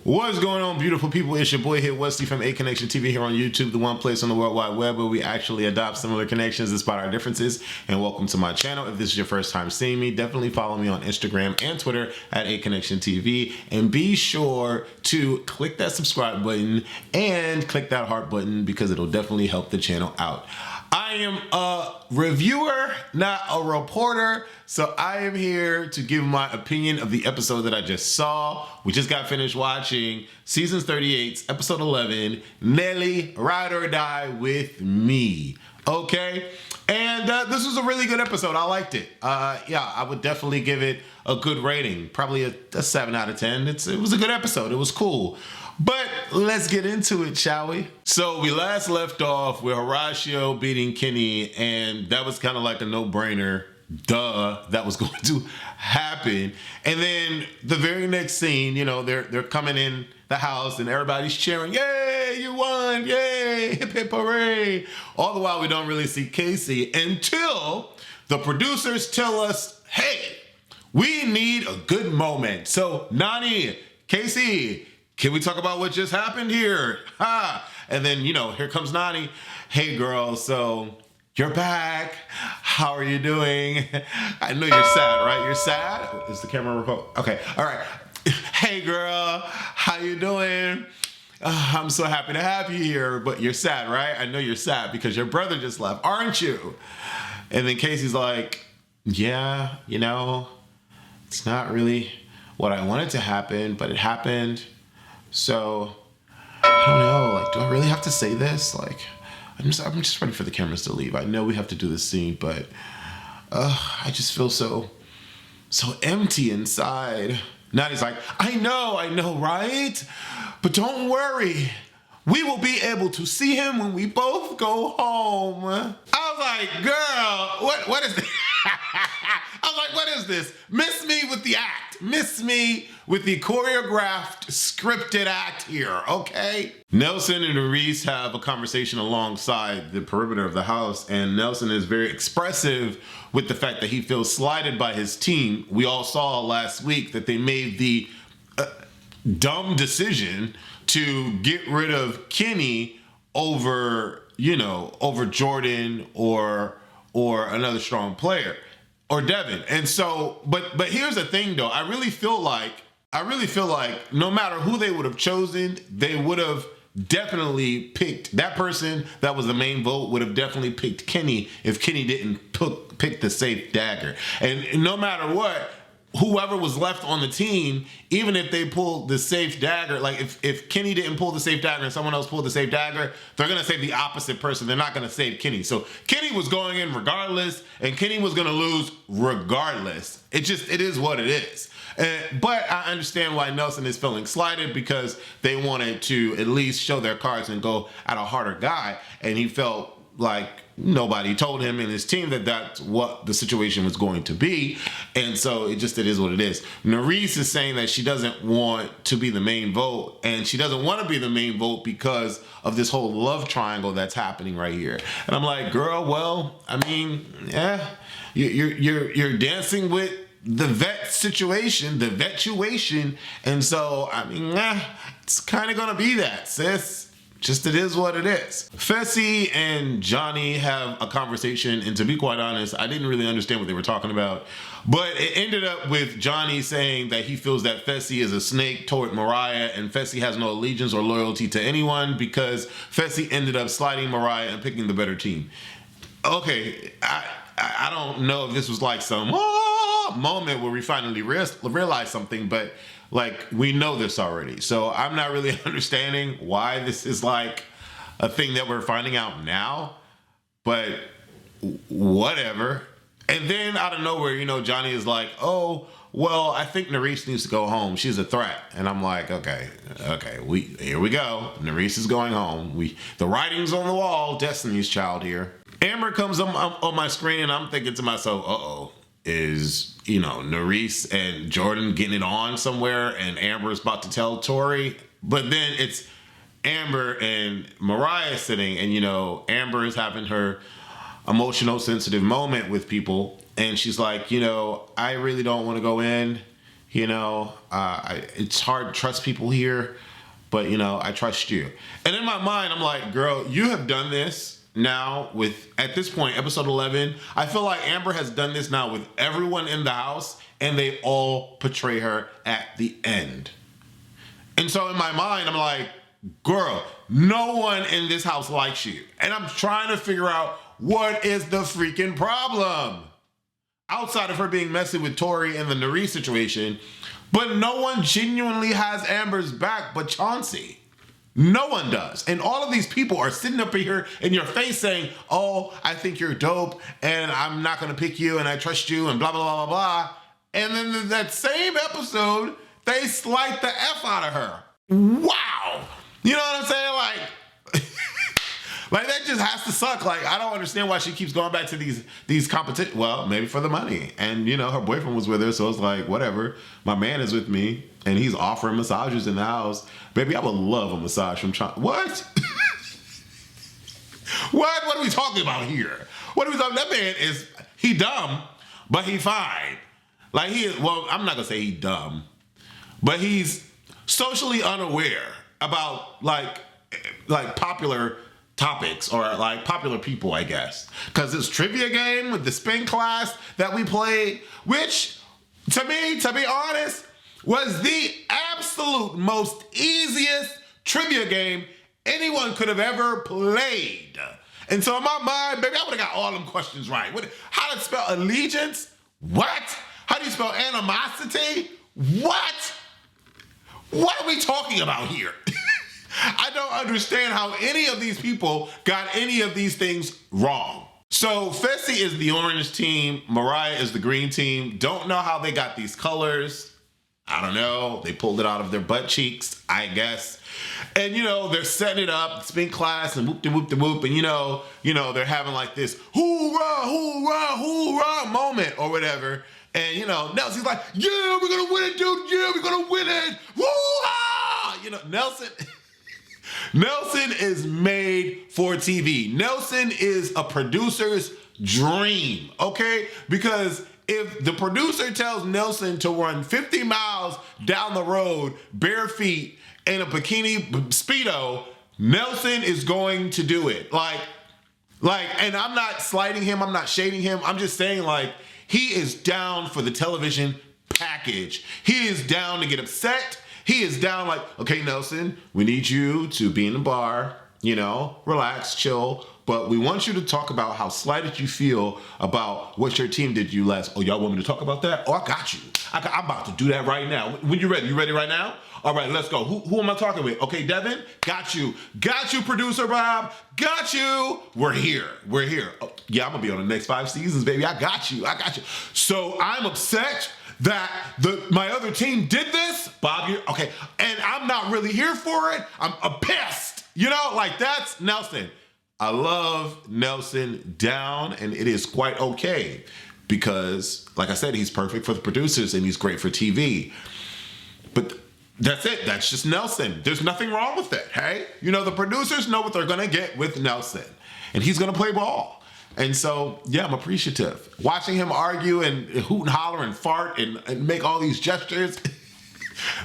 What's going on, beautiful people? It's your boy here, Wesley from A Connection TV here on YouTube, the one place on the World Wide Web where we actually adopt similar connections despite our differences. And welcome to my channel. If this is your first time seeing me, definitely follow me on Instagram and Twitter at A Connection TV. And be sure to click that subscribe button and click that heart button because it'll definitely help the channel out. I am a reviewer, not a reporter, so I am here to give my opinion of the episode that I just saw. We just got finished watching season 38, episode 11, Nelly, Ride or Die with Me. Okay, and this was a really good episode. I liked it. Yeah, I would definitely give it a good rating, probably a 7 out of 10. It was a good episode. It was cool. But let's get into it, shall we? So we last left off with Horatio beating Kenny, and that was kind of like a no-brainer. Duh, that was going to happen. And then the very next scene, you know, they're coming in the house and everybody's cheering, yay, you won, yay, hip hip hooray. All the while we don't really see Casey until the producers tell us, hey, we need a good moment. So Nani, Casey, can we talk about what just happened here? Ha! And then, you know, here comes Nani. Hey, girl, so you're back. How are you doing? I know you're sad, right? You're sad? Is the camera recording? Okay, all right. Hey, girl, how you doing? I'm so happy to have you here, but you're sad, right? I know you're sad because your brother just left, aren't you? And then Casey's like, yeah, you know, it's not really what I wanted to happen, but it happened. So, I don't know, like, do I really have to say this? Like, I'm just ready for the cameras to leave. I know we have to do this scene, but I just feel so empty inside. Nadi's like, I know, right? But don't worry. We will be able to see him when we both go home. I was like, girl, what is this? I was like, what is this? Miss me with the act. Miss me with the choreographed, scripted act here, okay? Nelson and Reese have a conversation alongside the perimeter of the house, and Nelson is very expressive with the fact that he feels slighted by his team. We all saw last week that they made the dumb decision to get rid of Kenny over, you know, over Jordan or another strong player, or Devin. And so, but here's the thing though, I really feel like no matter who they would have chosen, they would have definitely picked, that person that was the main vote would have definitely picked Kenny if Kenny didn't pick the safe dagger. And no matter what, whoever was left on the team, even if they pulled the safe dagger, like if Kenny didn't pull the safe dagger and someone else pulled the safe dagger, they're going to save the opposite person. They're not going to save Kenny. So Kenny was going in regardless, and Kenny was going to lose regardless. It is what it is. But I understand why Nelson is feeling slighted because they wanted to at least show their cards and go at a harder guy. And he felt like nobody told him and his team that that's what the situation was going to be. And so it is what it is. Nerese is saying that she doesn't want to be the main vote, and she doesn't want to be the main vote because of this whole love triangle that's happening right here. And I'm like, girl, well, I mean, yeah, you're dancing with the vet situation, the vetuation. And so, I mean, it's kind of going to be that, sis. Just it is what it is. Fessy and Johnny have a conversation, and to be quite honest, I didn't really understand what they were talking about. But it ended up with Johnny saying that he feels that Fessy is a snake toward Mariah, and Fessy has no allegiance or loyalty to anyone because Fessy ended up sliding Mariah and picking the better team. Okay, I don't know if this was like some moment where we finally realized something, but like, we know this already. So I'm not really understanding why this is like a thing that we're finding out now, but whatever. And then out of nowhere, you know, Johnny is like, oh, well, I think Nerese needs to go home. She's a threat. And I'm like, okay, here we go. Nerese is going home. The writing's on the wall, Destiny's Child here. Amber comes on my screen and I'm thinking to myself, is, you know, Nerese and Jordan getting it on somewhere and Amber's about to tell Tori? But then it's Amber and Mariah sitting, and, you know, Amber is having her emotional, sensitive moment with people, and she's like, you know, I really don't want to go in You know, it's hard to trust people here, but, you know, I trust you. And in my mind, I'm like, girl, you have done this now with, at this point, episode 11. I feel like Amber has done this now with everyone in the house, and they all portray her at the end. And so in my mind, I'm like, girl, no one in this house likes you. And I'm trying to figure out what is the freaking problem. Outside of her being messy with Tori and the Nari situation, but no one genuinely has Amber's back but Chauncey. No one does. And all of these people are sitting up here in your face saying, oh, I think you're dope and I'm not going to pick you and I trust you and blah, blah, blah, blah, blah. And then in that same episode, they slight the F out of her. Wow. You know what I'm saying? Like that just has to suck. Like, I don't understand why she keeps going back to these competitions. Well, maybe for the money. And, you know, her boyfriend was with her, so it's like, whatever. My man is with me, and he's offering massages in the house. Baby, I would love a massage from Chauncey. What? What are we talking about here? What are we talking? That man he dumb, but he fine. Like, well, I'm not going to say he dumb, but he's socially unaware about, like popular topics or like popular people, I guess. Because this trivia game with the spin class that we played, which to me, to be honest, was the absolute most easiest trivia game anyone could have ever played. And so in my mind, baby, I would have got all them questions right. How to spell allegiance? What? How do you spell animosity? What? What are we talking about here? I don't understand how any of these people got any of these things wrong. So Fessy is the orange team. Mariah is the green team. Don't know how they got these colors. I don't know. They pulled it out of their butt cheeks, I guess. And, you know, they're setting it up, spin class and whoop-de-whoop-de-whoop. And, you know, they're having like this hoorah, hoorah, hoorah moment or whatever. And, you know, Nelson's like, yeah, we're going to win it, dude. Yeah, we're going to win it. Woo-ah! You know, Nelson is made for TV. Nelson is a producer's dream, okay? Because if the producer tells Nelson to run 50 miles down the road, bare feet, in a bikini Speedo, Nelson is going to do it. Like, and I'm not slighting him, I'm not shading him, I'm just saying, like, he is down for the television package. He is down to get upset. He is down like, okay, Nelson, we need you to be in the bar, you know, relax, chill, but we want you to talk about how slighted you feel about what your team did to you last. Oh, y'all want me to talk about that? Oh, I got you. I'm about to do that right now. When you ready? You ready right now? All right, let's go. Who am I talking with? Okay, Devin, got you. Got you, producer Bob. Got you. We're here. We're here. Oh, yeah, I'm gonna be on the next 5 seasons, baby. I got you. I got you. So I'm upset that my other team did this, Bob, okay, and I'm not really here for it. I'm pissed, you know, like that's Nelson. I love Nelson down, and it is quite okay because, like I said, he's perfect for the producers and he's great for TV. But that's it. That's just Nelson. There's nothing wrong with it, hey? You know, the producers know what they're gonna get with Nelson, and he's gonna play ball. And so, yeah, I'm appreciative. Watching him argue and hoot and holler and fart and make all these gestures,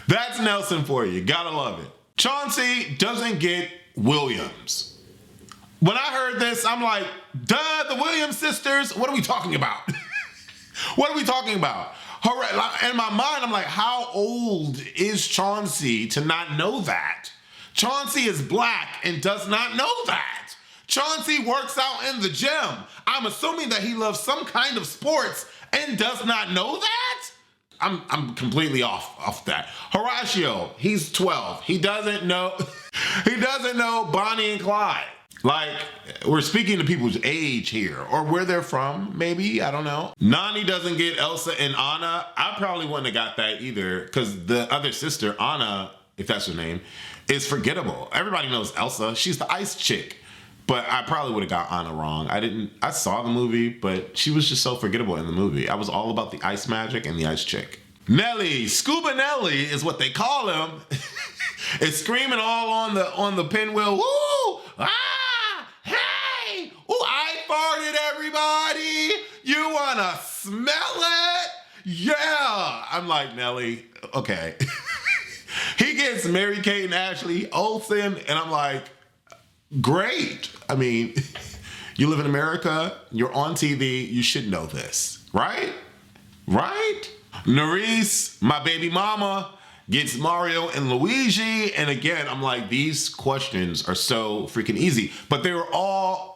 that's Nelson for you. Gotta love it. Chauncey doesn't get Williams. When I heard this, I'm like, duh, the Williams sisters, what are we talking about? What are we talking about? In my mind, I'm like, how old is Chauncey to not know that? Chauncey is black and does not know that. Chauncey works out in the gym. I'm assuming that he loves some kind of sports and does not know that? I'm completely off that. Horatio, he's 12. He doesn't know Bonnie and Clyde. Like, we're speaking to people's age here or where they're from, maybe, I don't know. Nani doesn't get Elsa and Anna. I probably wouldn't have got that either because the other sister, Anna, if that's her name, is forgettable. Everybody knows Elsa. She's the ice chick. But I probably would have got Anna wrong. I saw the movie, but she was just so forgettable in the movie. I was all about the ice magic and the ice chick. Nelly, Scuba Nelly is what they call him, is screaming all on the pinwheel. Woo! Ah! Hey! Ooh, I farted, everybody! You wanna smell it? yeah. I'm like, Nelly, okay. He gets Mary Kate and Ashley Olsen, and I'm like, great. I mean, you live in America, you're on TV, you should know this, right? Right? Nerys, my baby mama, gets Mario and Luigi, and again, I'm like, these questions are so freaking easy, but they were all,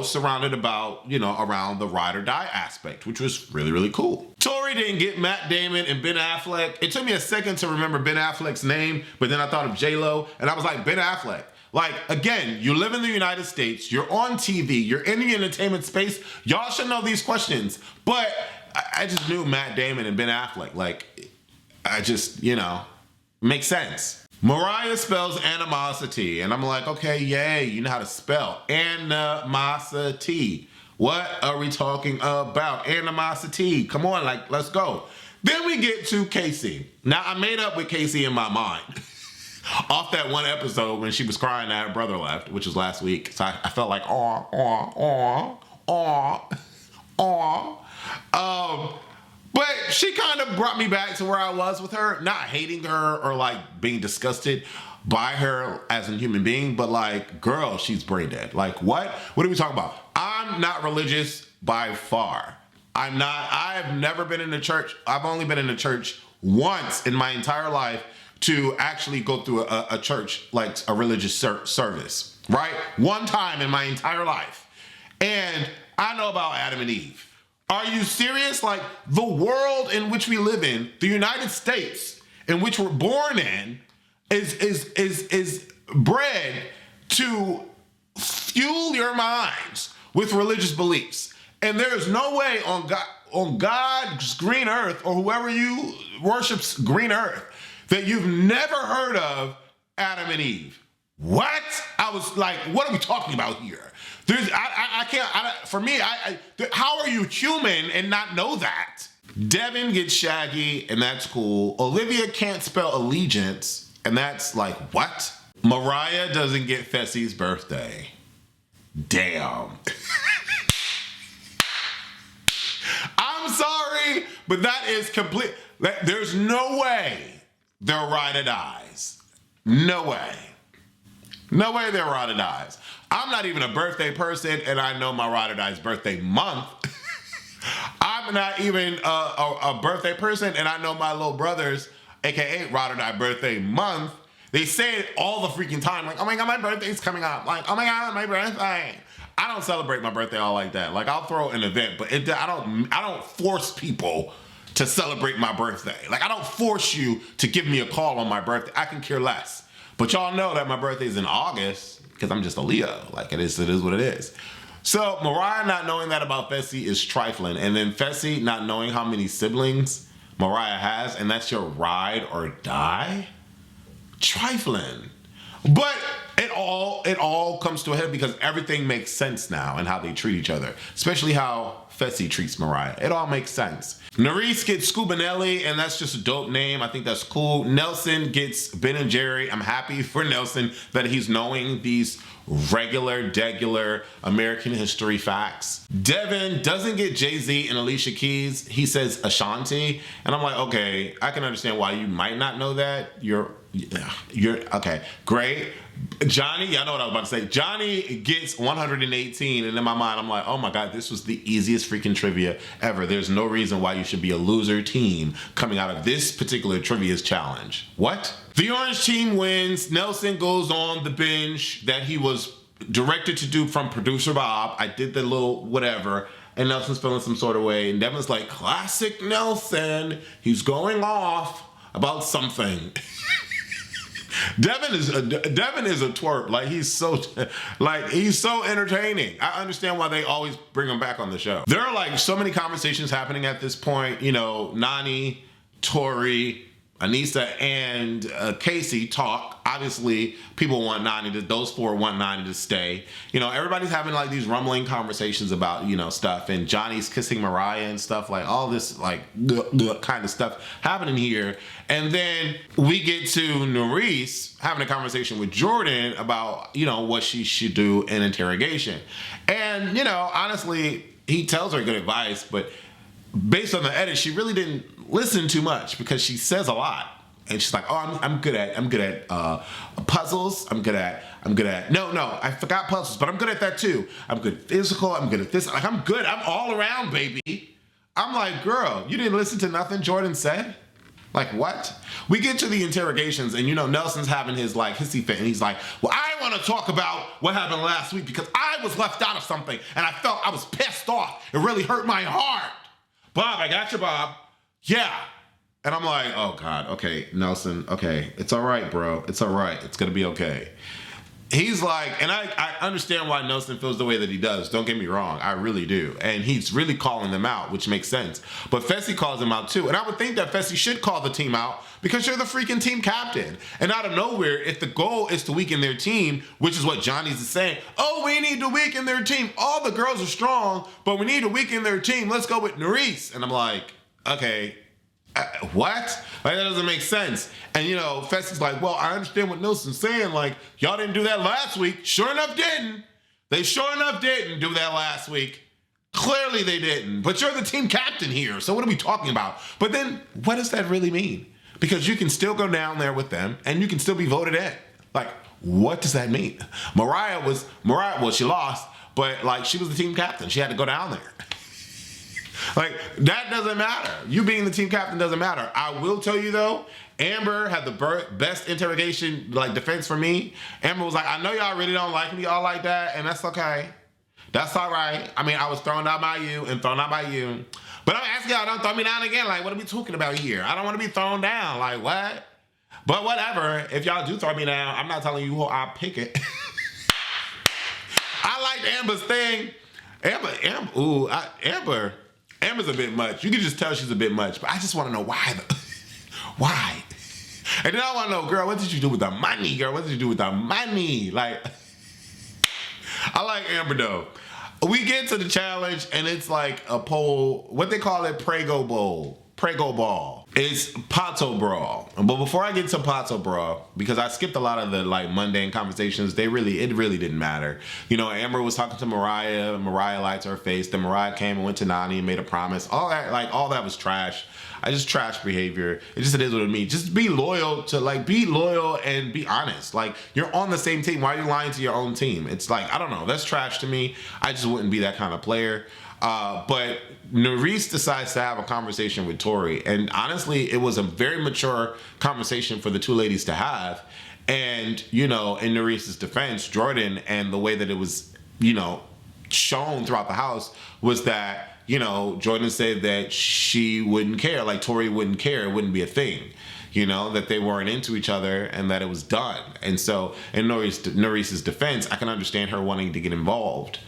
surrounded about, around the ride or die aspect, which was really, really cool. Tori didn't get Matt Damon and Ben Affleck. It took me a second to remember Ben Affleck's name, but then I thought of J-Lo, and I was like, Ben Affleck. Like, again, you live in the United States, you're on TV, you're in the entertainment space, y'all should know these questions. But I just knew Matt Damon and Ben Affleck. Like, I just, makes sense. Mariah spells animosity, and I'm like, okay, yay, you know how to spell animosity. What are we talking about? Animosity. Come on, like, let's go. Then we get to Casey. Now, I made up with Casey in my mind. Off that one episode when she was crying that her brother left, which was last week. So I felt like, but she kind of brought me back to where I was with her, not hating her or like being disgusted by her as a human being, but like, girl, she's brain dead. Like, what? What are we talking about? I'm not religious by far. I've never been in the church. I've only been in the church once in my entire life to actually go through a church, like a religious service, right? One time in my entire life. And I know about Adam and Eve. Are you serious? Like, the world in which we live in, the United States in which we're born in, is bred to fuel your minds with religious beliefs. And there is no way on God's green earth, or whoever you worships green earth, that you've never heard of Adam and Eve. What? I was like, what are we talking about here? How are you human and not know that? Devin gets Shaggy, and that's cool. Olivia can't spell allegiance, and that's like, what? Mariah doesn't get Fessy's birthday. Damn. I'm sorry, but that is complete. There's no way they're ride or dies. No way. No way they're ride or dies. I'm not even a birthday person, and I know my ride or die's birthday month. I'm not even a birthday person, and I know my little brother's, aka ride or die birthday month. They say it all the freaking time, like, oh my God, my birthday's coming up. Like, oh my God, my birthday. I don't celebrate my birthday all like that. Like, I'll throw an event, but I don't force people to celebrate my birthday. Like, I don't force you to give me a call on my birthday. I can care less. But y'all know that my birthday is in August because I'm just a Leo. Like, it is what it is. So Mariah not knowing that about Fessy is trifling. And then Fessy not knowing how many siblings Mariah has, and that's your ride or die? Trifling. But it all comes to a head because everything makes sense now and how they treat each other. Especially how Fessy treats Mariah. It all makes sense. Nerys gets Scuba Nelly, and that's just a dope name. I think that's cool. Nelson gets Ben and Jerry. I'm happy for Nelson that he's knowing these degular American history facts. Devin doesn't get Jay-Z and Alicia Keys. He says Ashanti. And I'm like, okay, I can understand why you might not know that. You're okay, great. Johnny, y'all know what I was about to say. Johnny gets 118, and in my mind, I'm like, oh my God, this was the easiest freaking trivia ever. There's no reason why you should be a loser team coming out of this particular trivia's challenge. What? The orange team wins. Nelson goes on the binge that he was directed to do from producer Bob. I did the little whatever, and Nelson's feeling some sort of way, and Devin's like, classic Nelson. He's going off about something. Devin is a twerp. Like, he's so entertaining. I understand why they always bring him back on the show. There are like so many conversations happening at this point. You know, Nani, Tori, Anissa, and Casey talk. Obviously, people want those four want Nani to stay. You know, everybody's having like these rumbling conversations about, you know, stuff, and Johnny's kissing Mariah and stuff, like all this like kind of stuff happening here. And then we get to Nerys having a conversation with Jordan about, you know, what she should do in interrogation. And, you know, honestly, he tells her good advice, but based on the edit, she really didn't listen too much because she says a lot. And she's like, oh, I'm good at puzzles. I'm good at, no, I forgot puzzles, but I'm good at that too. I'm good at physical. I'm good at this. Like, I'm good. I'm all around, baby. I'm like, girl, you didn't listen to nothing Jordan said? Like, what? We get to the interrogations, and Nelson's having his like hissy fit, and he's like, well, I want to talk about what happened last week because I was left out of something, and I felt I was pissed off. It really hurt my heart. Bob, I got you, Bob. Yeah. And I'm like, oh God, okay, Nelson, okay, it's all right, bro. It's all right. It's gonna be okay. He's like, and I understand why Nelson feels the way that he does. Don't get me wrong, I really do. And he's really calling them out, which makes sense. But Fessy calls them out too. And I would think that Fessy should call the team out because you're the freaking team captain. And out of nowhere, if the goal is to weaken their team, which is what Johnny's is saying, oh, we need to weaken their team. All the girls are strong, but we need to weaken their team. Let's go with Nerisse. And I'm like, okay. What? Like, that doesn't make sense. And Fessy's like, well, I understand what Nelson's saying. Like, y'all didn't do that last week. Sure enough didn't. They sure enough didn't do that last week. Clearly they didn't. But you're the team captain here. So what are we talking about? But then what does that really mean? Because you can still go down there with them and you can still be voted in. Like, what does that mean? Mariah, well, she lost, but like she was the team captain. She had to go down there. Like, that doesn't matter. You being the team captain doesn't matter. I will tell you, though, Amber had the best interrogation, like, defense for me. Amber was like, I know y'all really don't like me all like that, and that's okay. That's all right. I mean, I was thrown out by you and thrown out by you. But I'm asking y'all, don't throw me down again. Like, what are we talking about here? I don't want to be thrown down. Like, what? But whatever. If y'all do throw me down, I'm not telling you who I'll pick it. I liked Amber's thing. Amber's a bit much. You can just tell she's a bit much, but I just want to know why. Why? And then I want to know, girl, what did you do with the money? Girl, what did you do with the money? Like, I like Amber though. We get to the challenge and it's like a pole, what they call it, Prego Ball. It's Pato Brawl. But before I get to Pato Brawl, because I skipped a lot of the like mundane conversations, it really didn't matter. Amber was talking to Mariah. Mariah lied to her face. Then Mariah came and went to Nani and made a promise. All that was trash. I just trash behavior. It is what it means. Just be loyal and be honest. Like, you're on the same team. Why are you lying to your own team? It's like, I don't know. That's trash to me. I just wouldn't be that kind of player. But Nerisse decides to have a conversation with Tori, and honestly, it was a very mature conversation for the two ladies to have. And in Nerisse's defense, Jordan, and the way that it was shown throughout the house was that Jordan said that she wouldn't care, like Tori wouldn't care, it wouldn't be a thing, that they weren't into each other and that it was done. And so in Nerisse's defense, I can understand her wanting to get involved.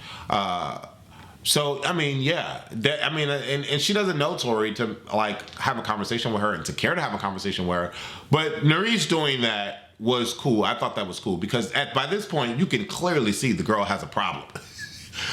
So, I mean, yeah, and she doesn't know Tori to like have a conversation with her and to care to have a conversation with her. But Nerisse doing that was cool. I thought that was cool because by this point, you can clearly see the girl has a problem.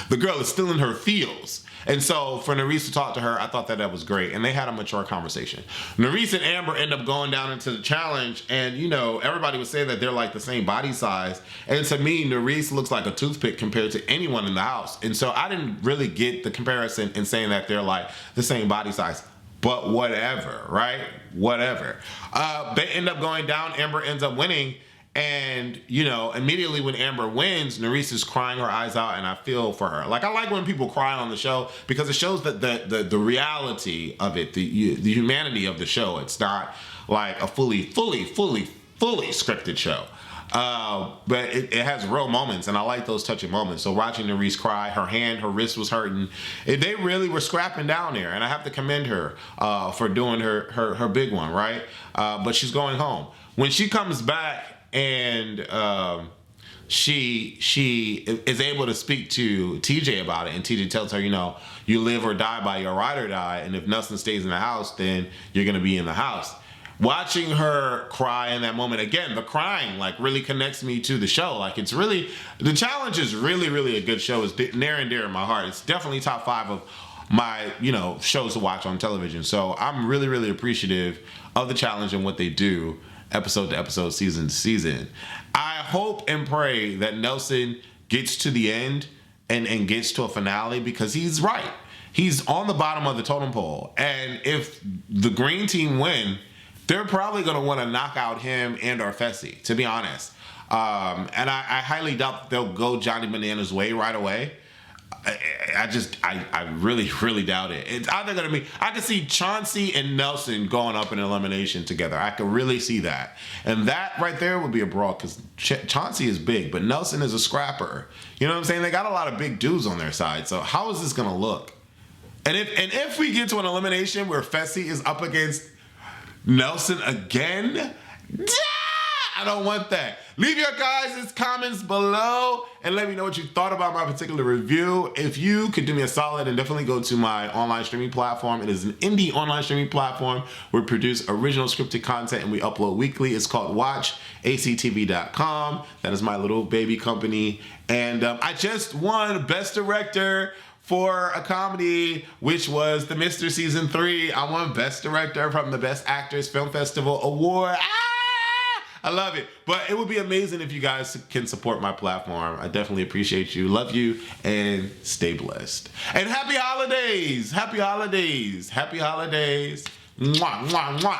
The girl is still in her feels. And so for Nerisse to talk to her, I thought that was great. And they had a mature conversation. Nerisse and Amber end up going down into the challenge. And, everybody was saying that they're like the same body size. And to me, Nerisse looks like a toothpick compared to anyone in the house. And so I didn't really get the comparison in saying that they're like the same body size. But whatever, right? Whatever. They end up going down. Amber ends up winning. And, immediately when Amber wins, Nerisse is crying her eyes out, and I feel for her. Like, I like when people cry on the show because it shows that the reality of it, the humanity of the show. It's not like a fully scripted show. But it has real moments, and I like those touching moments. So watching Nerisse cry, her wrist was hurting. They really were scrapping down there, and I have to commend her for doing her big one, right? But she's going home. When she comes back, and she is able to speak to TJ about it, and TJ tells her, you live or die by your ride or die, and if Nelson stays in the house, then you're gonna be in the house. Watching her cry in that moment, again, the crying like really connects me to the show. Like, it's really, the challenge is really a good show. It's near and dear in my heart. It's definitely top 5 of my shows to watch on television. So I'm really appreciative of the challenge and what they do episode to episode, season to season. I hope and pray that Nelson gets to the end and gets to a finale because he's right. He's on the bottom of the totem pole. And if the green team win, they're probably going to want to knock out him and or Fessy, to be honest. And I highly doubt they'll go Johnny Bananas' way right away. I really doubt it. It's either going to be, I can see Chauncey and Nelson going up in elimination together. I could really see that. And that right there would be a brawl because Chauncey is big, but Nelson is a scrapper. You know what I'm saying? They got a lot of big dudes on their side. So how is this going to look? And if we get to an elimination where Fessy is up against Nelson again, I don't want that. Leave your guys' comments below and let me know what you thought about my particular review. If you could do me a solid and definitely go to my online streaming platform. It is an indie online streaming platform where we produce original scripted content and we upload weekly. It's called WatchACTV.com. That is my little baby company. And I just won Best Director for a comedy, which was The Mister Season 3. I won Best Director from the Best Actors Film Festival Award. I love it. But it would be amazing if you guys can support my platform. I definitely appreciate you. Love you and stay blessed. And happy holidays. Happy holidays. Happy holidays. Mwah, mwah, mwah.